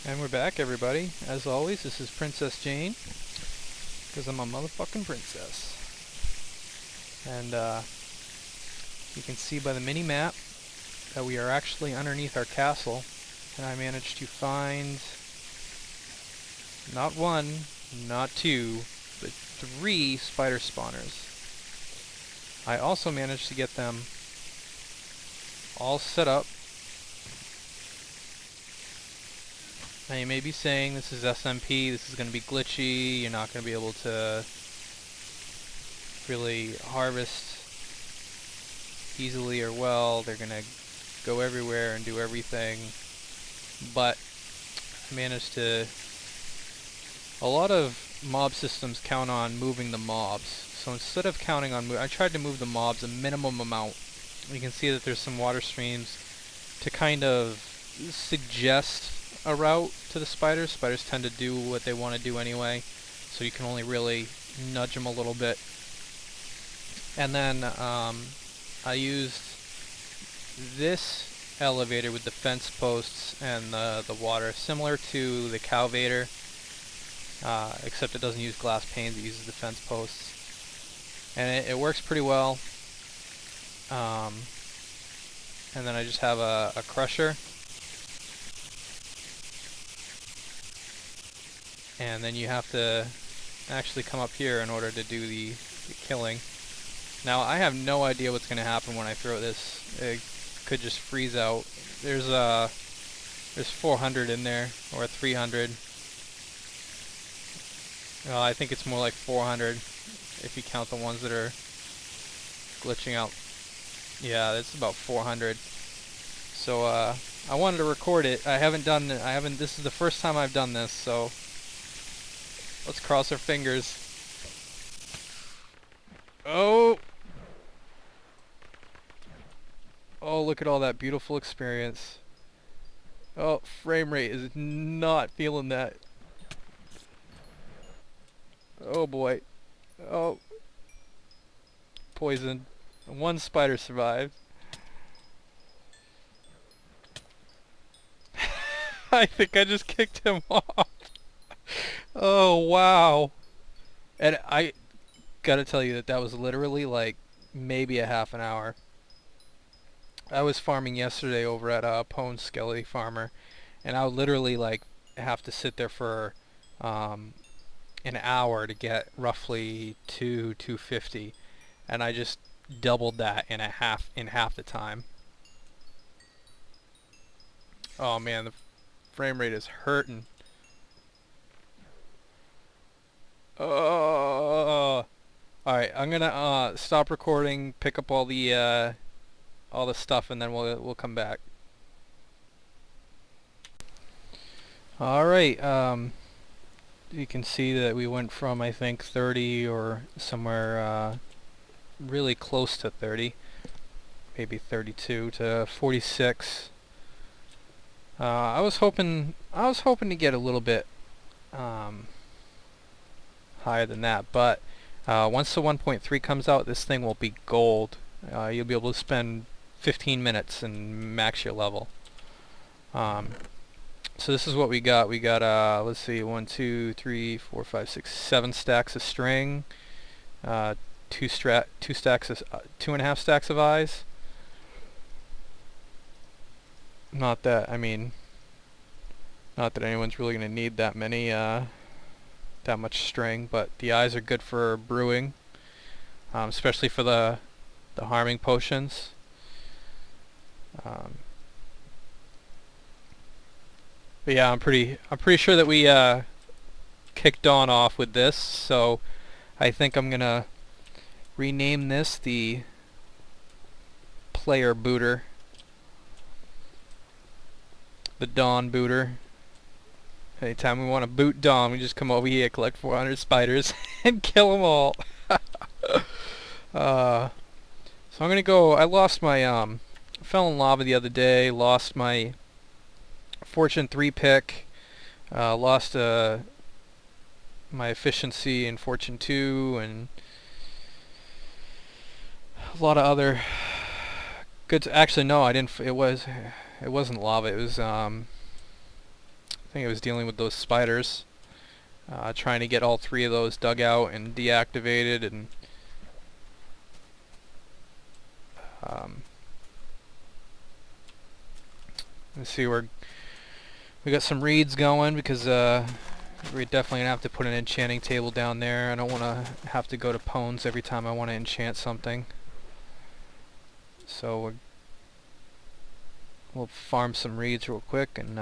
And we're back, everybody. As always, this is Princess Jane, because I'm a motherfucking princess. And you can see by the mini-map that we are actually underneath our castle, and I managed to find not one, not two, but 3 spider spawners. I also managed to get them all set up. Now you may be saying this is SMP, this is going to be glitchy, you're not going to be able to really harvest easily or well, they're going to go everywhere and do everything, but I managed to... A lot of mob systems count on moving the mobs, so instead of counting on I tried to move the mobs a minimum amount. You can see that there's some water streams to kind of suggest a route to the spiders. Spiders tend to do what they want to do anyway, so you can only really nudge them a little bit. And then I used this elevator with the fence posts and the water, similar to the Cowvator, except it doesn't use glass panes, it uses the fence posts. And it works pretty well. And then I just have a crusher. And then you have to actually come up here in order to do the killing. Now I have no idea what's going to happen when I throw this. It could just freeze out. There's 400 in there, or 300. I think it's more like 400 if you count the ones that are glitching out. Yeah, it's about 400. So I wanted to record it. This is the first time I've done this, so let's cross our fingers. Oh! Oh, look at all that beautiful experience. Oh, frame rate is not feeling that. Oh boy. Oh. Poison. One spider survived. I think I just kicked him off. Oh, wow. And I gotta tell you that was literally like maybe a half an hour. I was farming yesterday over at Pone Skelly Farmer, and I would literally like have to sit there for an hour to get roughly 250, and I just doubled that in half the time. Oh man, the frame rate is hurting. Oh. All right, I'm gonna stop recording, pick up all the stuff, and then we'll come back. All right. You can see that we went from, I think, 30 or somewhere really close to 30, maybe 32 to 46. I was hoping to get a little bit higher than that, but once the 1.3 comes out, this thing will be gold. You'll be able to spend 15 minutes and max your level. So this is what we got. We got let's see, 1, 2, 3, 4, 5, 6, 7 stacks of string, 2.5 stacks of eyes. Not that anyone's really gonna need that many, that much string, but the eyes are good for brewing, especially for the harming potions. But yeah, I'm pretty sure that we kicked Dawn off with this, so I think I'm gonna rename this the Player Booter, the Dawn Booter. Anytime we want to boot Dawn, we just come over here, collect 400 spiders, and kill them all. So I'm gonna go. I lost my fell in lava the other day. Lost my Fortune 3 pick, lost my efficiency in Fortune 2, and a lot of other good. Actually, no, I didn't. It wasn't lava. It was think it was dealing with those spiders. Trying to get all 3 of those dug out and deactivated, and let's see, we got some reeds going because we're definitely gonna have to put an enchanting table down there. I don't want to have to go to Pones every time I want to enchant something. So we'll farm some reeds real quick and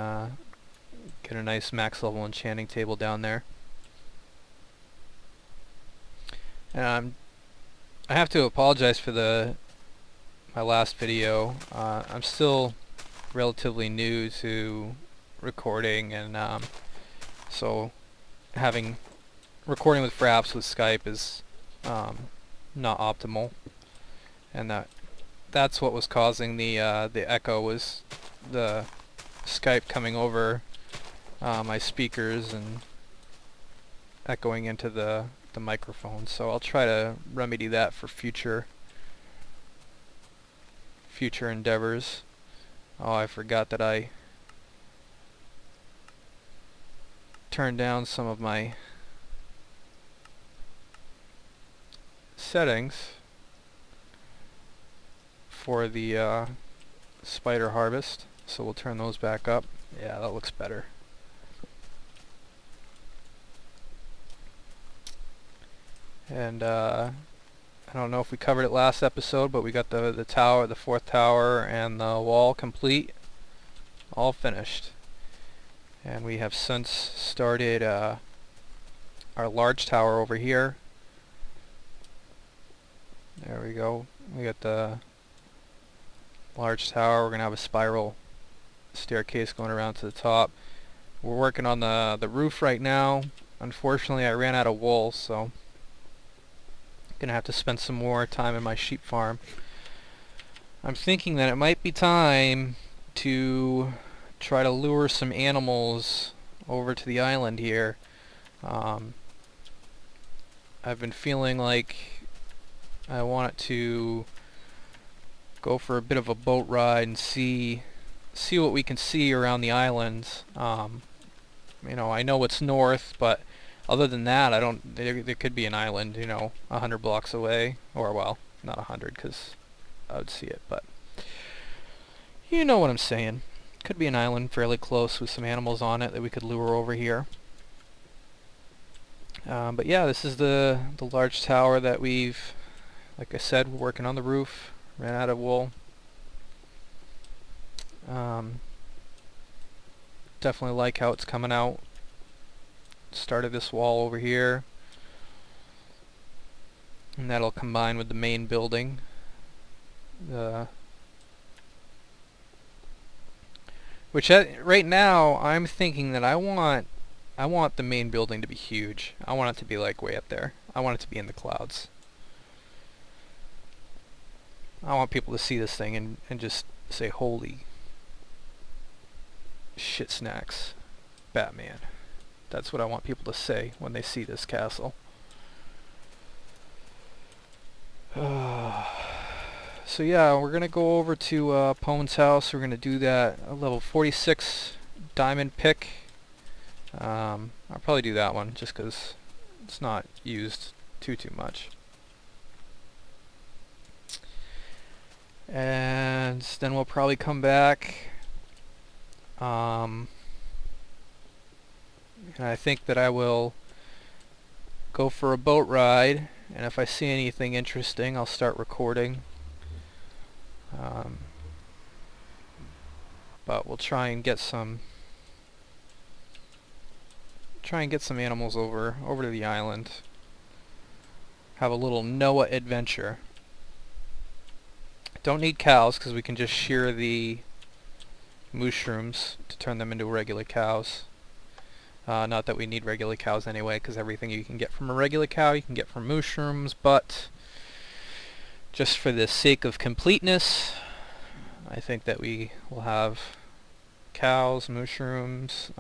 get a nice max level enchanting table down there. And I have to apologize for my last video. I'm still relatively new to recording, and so recording with Fraps with Skype is not optimal, and that's what was causing the echo, was the Skype coming over my speakers and echoing into the microphone. So I'll try to remedy that for future endeavors. Oh, I forgot that I turned down some of my settings for the spider harvest, so we'll turn those back up. Yeah, that looks better. And I don't know if we covered it last episode, but we got the tower, the 4th tower, and the wall complete, all finished. And we have since started our large tower over here. There we go. We got the large tower. We're gonna have a spiral staircase going around to the top. We're working on the roof right now. Unfortunately, I ran out of wool, so gonna have to spend some more time in my sheep farm. I'm thinking that it might be time to try to lure some animals over to the island here. I've been feeling like I want to go for a bit of a boat ride and see what we can see around the islands. You know, I know it's north, but other than that, I don't. There could be an island, you know, 100 blocks away, or well, not 100, because I would see it, but you know what I'm saying. Could be an island fairly close with some animals on it that we could lure over here. But yeah, this is the large tower that we've, like I said, we're working on the roof. Ran out of wool. Definitely like how it's coming out. Started this wall over here, and that'll combine with the main building. Which right now I'm thinking that I want the main building to be huge. I want it to be like way up there. I want it to be in the clouds. I want people to see this thing and just say, holy shit snacks, Batman. That's what I want people to say when they see this castle. So yeah, we're gonna go over to Pone's house. We're gonna do that level 46 diamond pick. I'll probably do that one just because it's not used too much. And then we'll probably come back. And I think that I will go for a boat ride, and if I see anything interesting, I'll start recording. But we'll try and get some animals over to the island. Have a little Noah adventure. Don't need cows because we can just shear the mushrooms to turn them into regular cows. Not that we need regular cows anyway, because everything you can get from a regular cow you can get from mushrooms, but just for the sake of completeness, I think that we will have cows, mushrooms,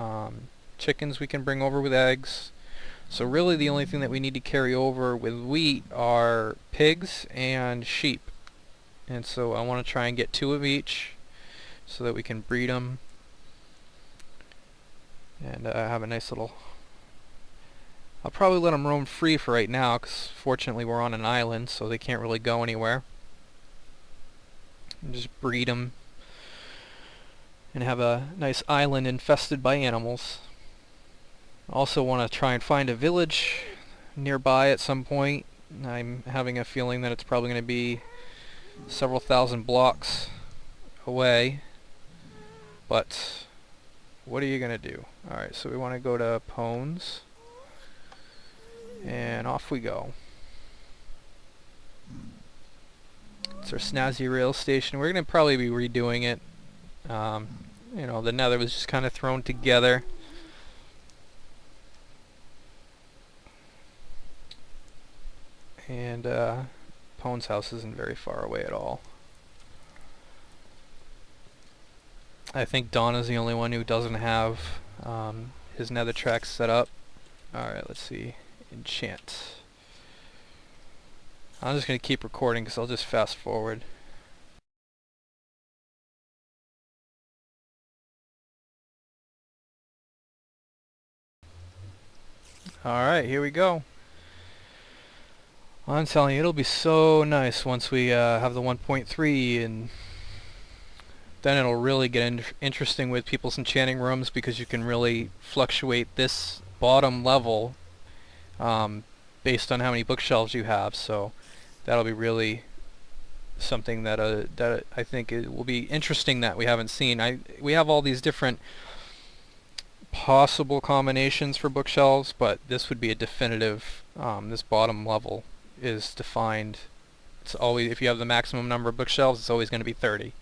chickens we can bring over with eggs. So really the only thing that we need to carry over with wheat are pigs and sheep. And so I want to try and get 2 of each so that we can breed them. and have a nice little... I'll probably let them roam free for right now, because fortunately we're on an island, so they can't really go anywhere. And just breed them and have a nice island infested by animals. Also want to try and find a village nearby at some point. I'm having a feeling that it's probably going to be several thousand blocks away, but what are you going to do? Alright, so we want to go to Pones, and off we go. It's our snazzy rail station. We're going to probably be redoing it. You know, the nether was just kind of thrown together. And Pone's house isn't very far away at all. I think Dawn is the only one who doesn't have his nether tracks set up. Alright, let's see. Enchant. I'm just going to keep recording because I'll just fast forward. Alright, here we go. I'm telling you, it'll be so nice once we have the 1.3, and then it'll really get interesting with people's enchanting rooms, because you can really fluctuate this bottom level based on how many bookshelves you have. So that'll be really something that that I think it will be interesting that we haven't seen. We have all these different possible combinations for bookshelves, but this would be a definitive. This bottom level is defined. It's always, if you have the maximum number of bookshelves, it's always going to be 30,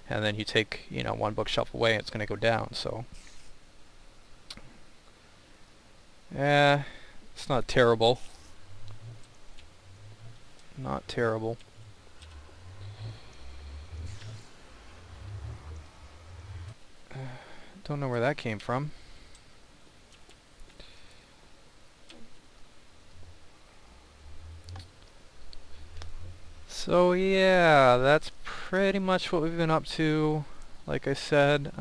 and then you take, you know, one bookshelf away, it's going to go down. So yeah, it's not terrible. Not terrible. Don't know where that came from. So yeah, that's pretty much what we've been up to. Like I said,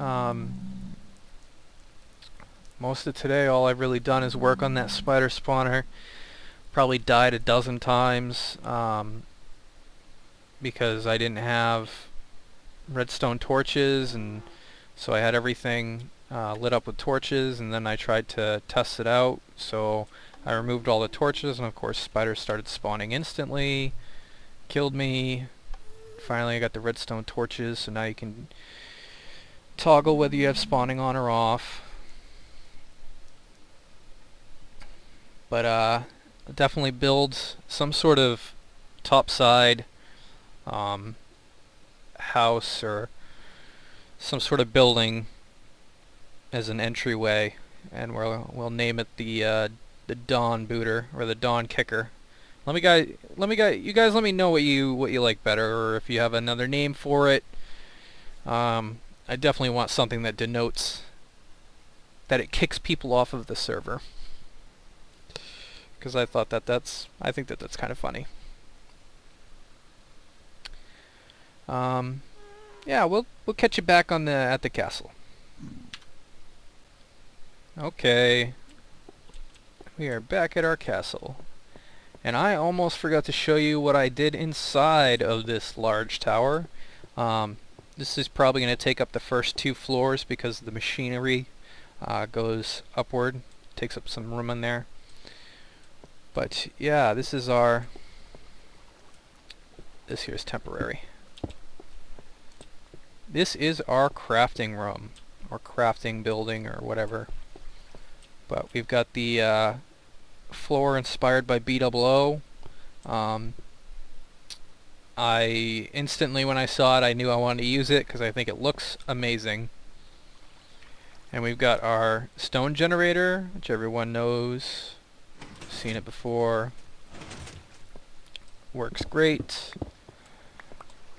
most of today all I've really done is work on that spider spawner. Probably died a dozen times because I didn't have redstone torches, and so I had everything lit up with torches, and then I tried to test it out, so I removed all the torches, and of course spiders started spawning instantly. Killed me. Finally I got the redstone torches, so now you can toggle whether you have spawning on or off. But definitely build some sort of topside house or some sort of building as an entryway, and we'll name it the Dawn Booter, or the Dawn Kicker. You guys let me know what you like better, or if you have another name for it. I definitely want something that denotes that it kicks people off of the server, because I think that that's kind of funny. Yeah, we'll catch you back at the castle. Okay, we are back at our castle. And I almost forgot to show you what I did inside of this large tower. This is probably going to take up the first 2 floors because the machinery goes upward, takes up some room in there. But yeah, this here's temporary. This is our crafting room, or crafting building, or whatever. But we've got the floor inspired by BOO. I instantly, when I saw it, I knew I wanted to use it because I think it looks amazing. And we've got our stone generator, which everyone knows. Seen it before. Works great.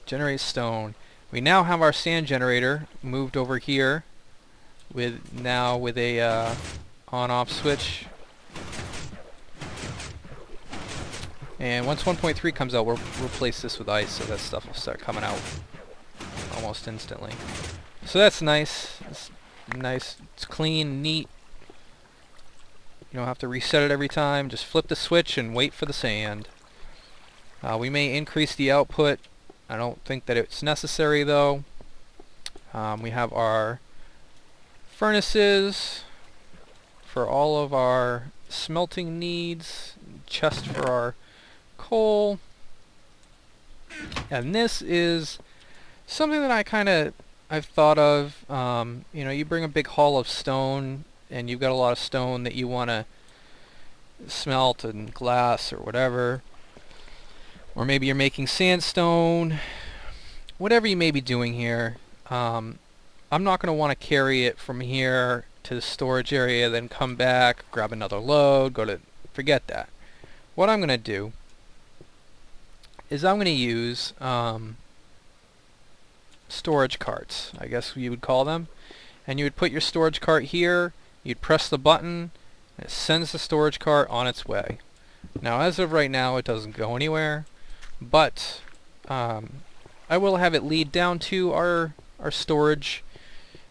Generates stone. We now have our sand generator moved over here with a on-off switch. And once 1.3 comes out, we'll replace this with ice, so that stuff will start coming out almost instantly. So that's nice. It's nice. It's clean, neat. You don't have to reset it every time. Just flip the switch and wait for the sand. We may increase the output. I don't think that it's necessary though. We have our furnaces for all of our smelting needs, chest for our coal, and this is something that I've thought of. You know, you bring a big haul of stone and you've got a lot of stone that you want to smelt and glass or whatever, or maybe you're making sandstone, whatever you may be doing here. I'm not going to want to carry it from here to the storage area, then come back, grab another load, forget that. What I'm going to do is I'm going to use storage carts, I guess you would call them. And you would put your storage cart here, you'd press the button, and it sends the storage cart on its way. Now as of right now it doesn't go anywhere, but I will have it lead down to our storage.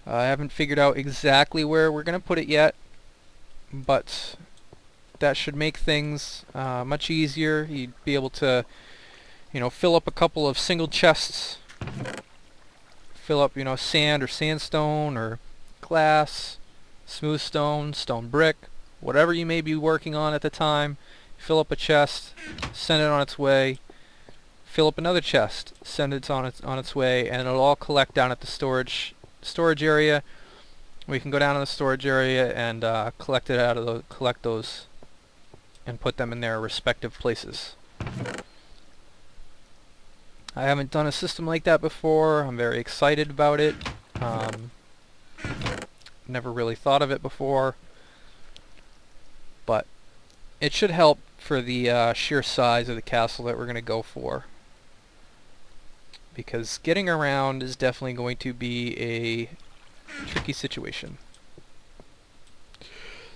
I haven't figured out exactly where we're going to put it yet, but that should make things much easier. You'd be able to, you know, fill up a couple of single chests, fill up, you know, sand or sandstone or glass, smooth stone, stone brick, whatever you may be working on at the time. Fill up a chest, send it on its way. Fill up another chest, send it on its way, and it'll all collect down at the storage area. We can go down to the storage area and collect those and put them in their respective places. I haven't done a system like that before. I'm very excited about it. Never really thought of it before, but it should help for the sheer size of the castle that we're going to go for, because getting around is definitely going to be a tricky situation.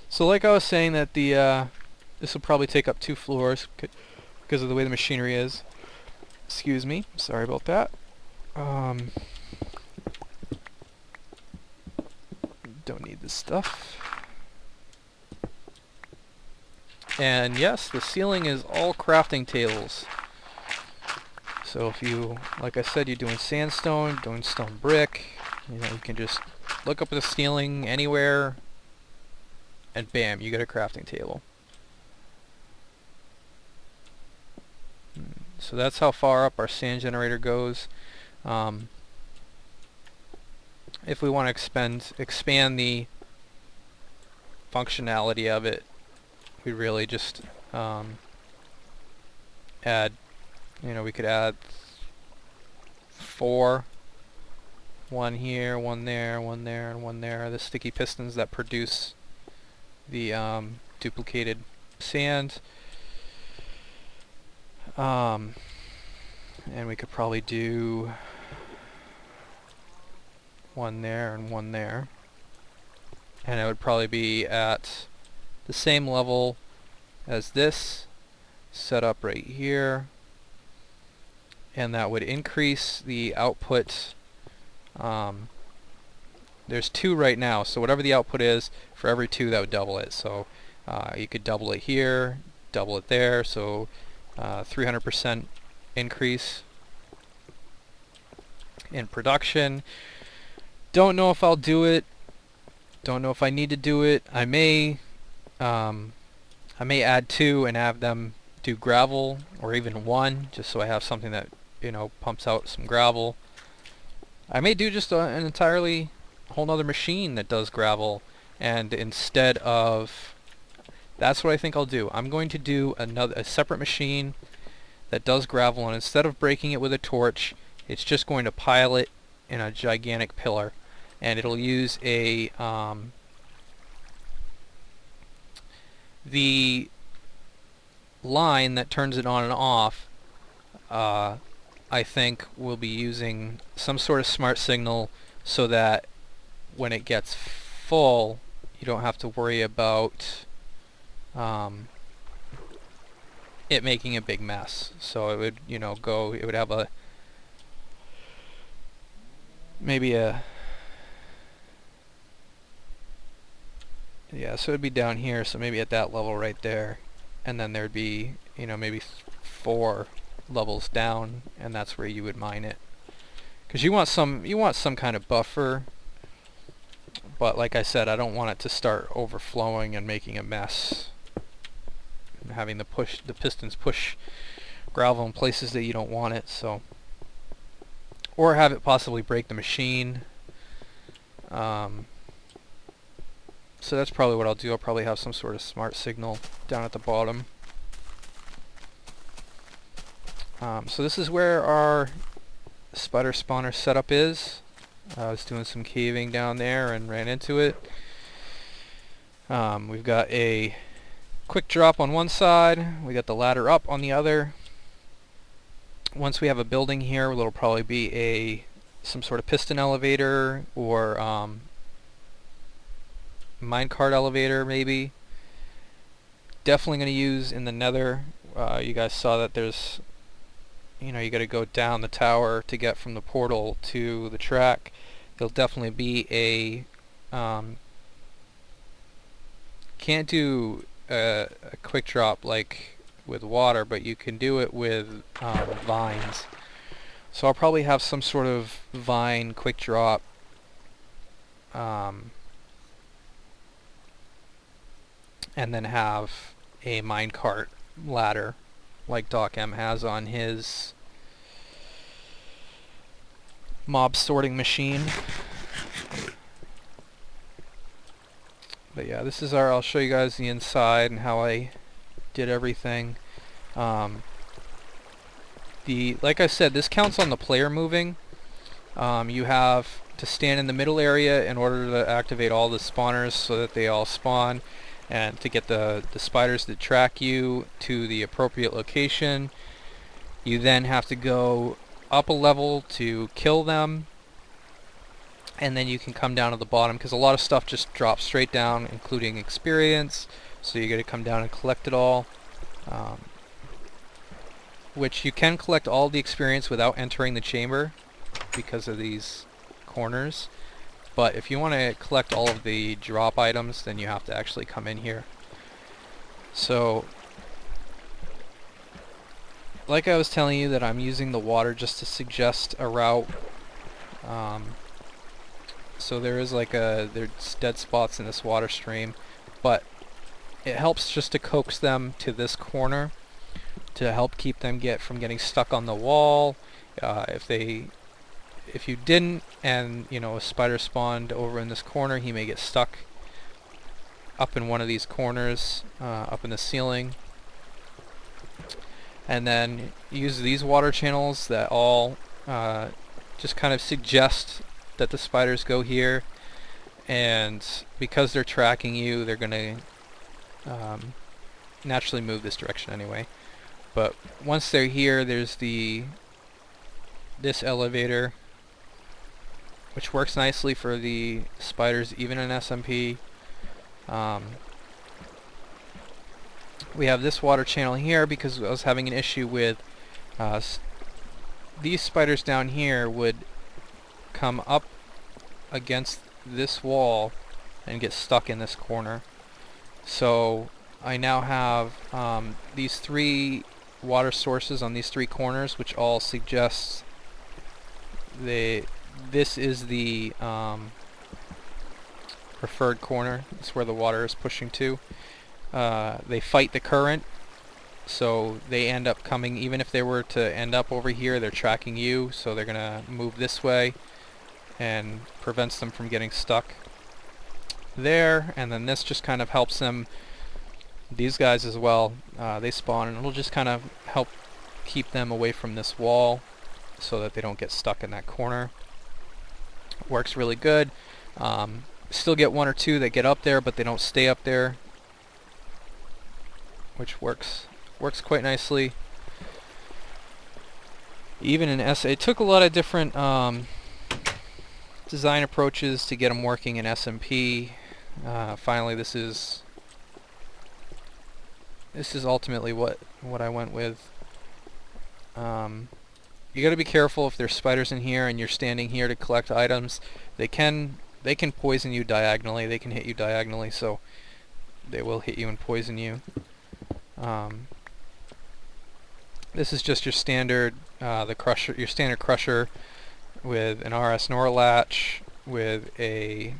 So like I was saying, that this will probably take up 2 floors because of the way the machinery is. Excuse me, sorry about that. Don't need this stuff. And yes, the ceiling is all crafting tables. So if you, like I said, you're doing sandstone, doing stone brick, you know, you can just look up at the ceiling anywhere and bam, you get a crafting table. So that's how far up our sand generator goes. If we want to expand the functionality of it, we really just add, you know, we could add 4, 1 here, 1 there, 1 there, and 1 there. The sticky pistons that produce the duplicated sand. And we could probably do 1 there and 1 there. And it would probably be at the same level as this, set up right here. And that would increase the output. There's 2 right now, so whatever the output is, for every 2 that would double it. So you could double it here, double it there, so 300% increase in production. Don't know if I'll do it. Don't know if I need to do it. I may add 2 and have them do gravel, or even 1, just so I have something that, you know, pumps out some gravel. I may do just an entirely whole nother machine that does gravel, and instead of, that's what I think I'll do. I'm going to do a separate machine that does gravel, and instead of breaking it with a torch, it's just going to pile it in a gigantic pillar, and it'll use a the line that turns it on and off. I think we'll be using some sort of smart signal so that when it gets full, you don't have to worry about it making a big mess. So it would, you know, it would have Yeah, so it'd be down here, so maybe at that level right there, and then there'd be, you know, maybe 4 levels down, and that's where you would mine it. Because you want some kind of buffer, but like I said, I don't want it to start overflowing and making a mess, and having the pistons push gravel in places that you don't want it. So, or have it possibly break the machine. So that's probably what I'll do. I'll probably have some sort of smart signal down at the bottom. So this is where our spider spawner setup is. I was doing some caving down there and ran into it. We've got a quick drop on one side. We got the ladder up on the other. Once we have a building here, it'll probably be some sort of piston elevator or minecart elevator maybe. Definitely going to use in the nether. You guys saw that there's, you got to go down the tower to get from the portal to the track. There'll definitely be a can't do a quick drop like with water, but you can do it with vines. So I'll probably have some sort of vine quick drop and then have a minecart ladder like Doc M has on his mob sorting machine. But yeah, this is I'll show you guys the inside and how I did everything. Like I said, this counts on the player moving. You have to stand in the middle area in order to activate all the spawners so that they all spawn, and to get the spiders that track you to the appropriate location. You then have to go up a level to kill them, and then you can come down to the bottom, because a lot of stuff just drops straight down, including experience, so you got to come down and collect it all. Which you can collect all the experience without entering the chamber because of these corners. But if you want to collect all of the drop items, then you have to actually come in here. So, like I was telling you, that I'm using the water just to suggest a route. So there is there's dead spots in this water stream, but it helps just to coax them to this corner to help keep them from getting stuck on the wall. If you didn't, and a spider spawned over in this corner, he may get stuck up in one of these corners, up in the ceiling. And then use these water channels that all just kind of suggest that the spiders go here, and because they're tracking you, they're going to naturally move this direction anyway. But once they're here, there's this elevator, which works nicely for the spiders even in SMP. We have this water channel here because I was having an issue with these spiders down here would come up against this wall and get stuck in this corner. So I now have these 3 water sources on these 3 corners, which all suggest this is the preferred corner. It's where the water is pushing to. They fight the current, so they end up coming, even if they were to end up over here, they're tracking you, so they're gonna move this way and prevents them from getting stuck there. And then this just kind of helps them, these guys as well, they spawn, and it'll just kind of help keep them away from this wall so that they don't get stuck in that corner. Works really good. Still get 1 or 2 that get up there, but they don't stay up there, which works quite nicely. Even in it took a lot of different design approaches to get them working in SMP. Finally, this is ultimately what I went with. You got to be careful if there's spiders in here and you're standing here to collect items. They can they can poison you diagonally, they can hit you diagonally, so they will hit you and poison you. This is just your standard, your standard crusher with an RS NOR latch with a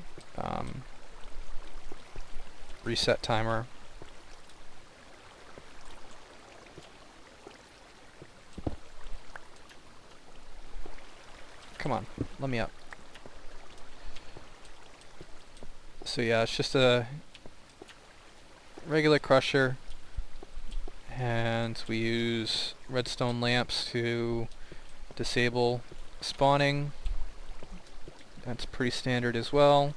reset timer. Come on, let me up. So yeah, it's just a regular crusher, and we use redstone lamps to disable spawning. That's pretty standard as well.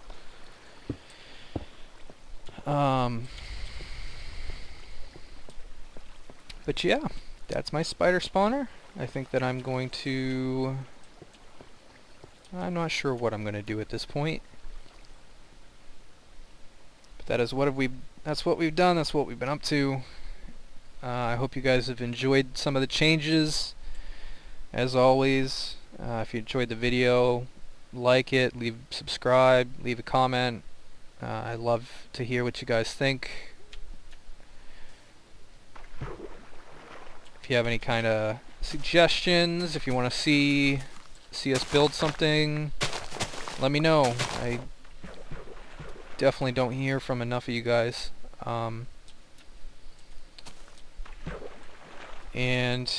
But yeah, that's my spider spawner. I think that I'm not sure what I'm going to do at this point. But that's what we've done, that's what we've been up to. I hope you guys have enjoyed some of the changes. As always, if you enjoyed the video, like it, subscribe, leave a comment. I love to hear what you guys think. If you have any kind of suggestions, if you want to see us build something, let me know. I definitely don't hear from enough of you guys. And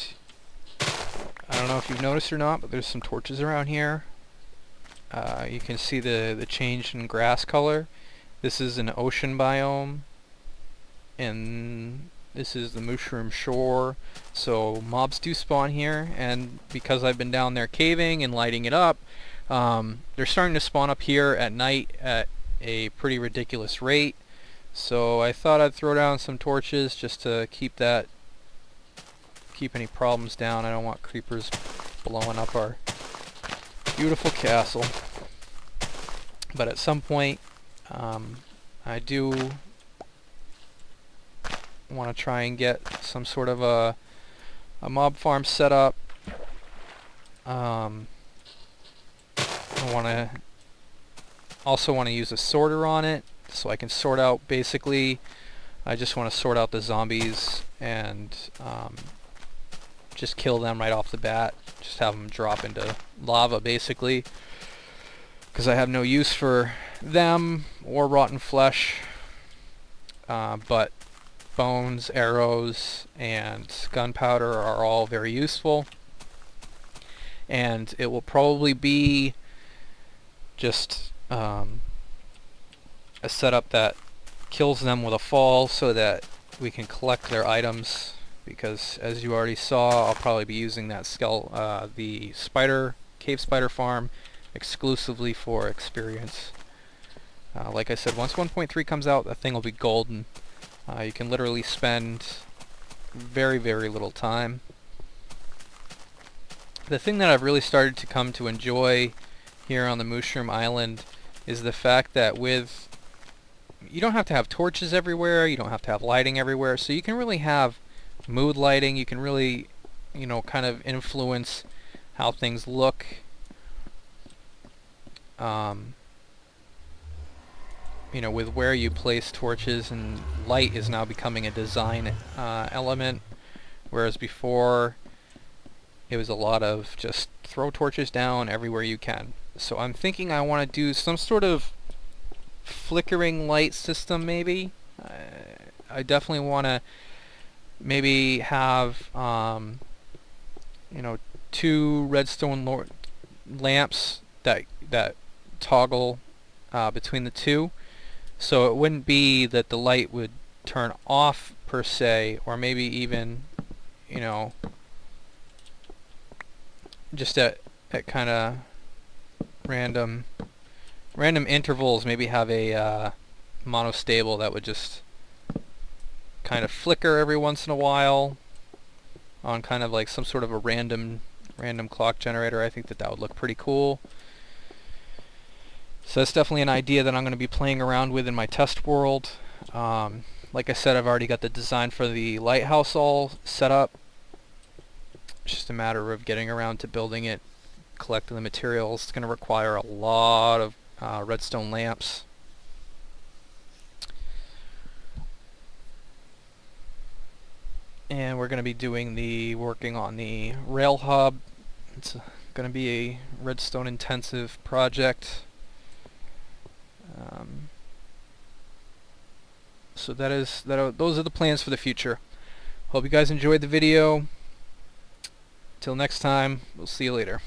I don't know if you've noticed or not, but there's some torches around here. You can see the change in grass color. This is an ocean biome, and this is the mushroom shore. So mobs do spawn here, and because I've been down there caving and lighting it up, they're starting to spawn up here at night at a pretty ridiculous rate. So I thought I'd throw down some torches just to keep any problems down. I don't want creepers blowing up our beautiful castle. But at some point, I do want to try and get some sort of a mob farm set up. I also want to use a sorter on it, so I can sort out, basically, I just want to sort out the zombies and just kill them right off the bat. Just have them drop into lava, basically, because I have no use for them or rotten flesh. But bones, arrows, and gunpowder are all very useful. And it will probably be just a setup that kills them with a fall so that we can collect their items, because as you already saw, I'll probably be using that the cave spider farm exclusively for experience. Like I said, once 1.3 comes out, that thing will be golden. You can literally spend very, very little time. The thing that I've really started to come to enjoy here on the Mushroom Island is the fact that you don't have to have torches everywhere, you don't have to have lighting everywhere, so you can really have mood lighting. You can really, kind of influence how things look. With where you place torches, and light is now becoming a design element, whereas before it was a lot of just throw torches down everywhere you can. So I'm thinking I want to do some sort of flickering light system, maybe. I definitely want to maybe have 2 redstone lamps that toggle between the two, so it wouldn't be that the light would turn off per se, or maybe even just at kind of random intervals, maybe have a monostable that would just kind of flicker every once in a while on kind of like some sort of a random clock generator. I think that would look pretty cool. So that's definitely an idea that I'm going to be playing around with in my test world. Like I said, I've already got the design for the lighthouse all set up. It's just a matter of getting around to building it, collecting the materials. It's going to require a lot of redstone lamps. And we're going to be working on the rail hub. It's going to be a redstone intensive project. So those are the plans for the future. Hope you guys enjoyed the video. Till next time, we'll see you later.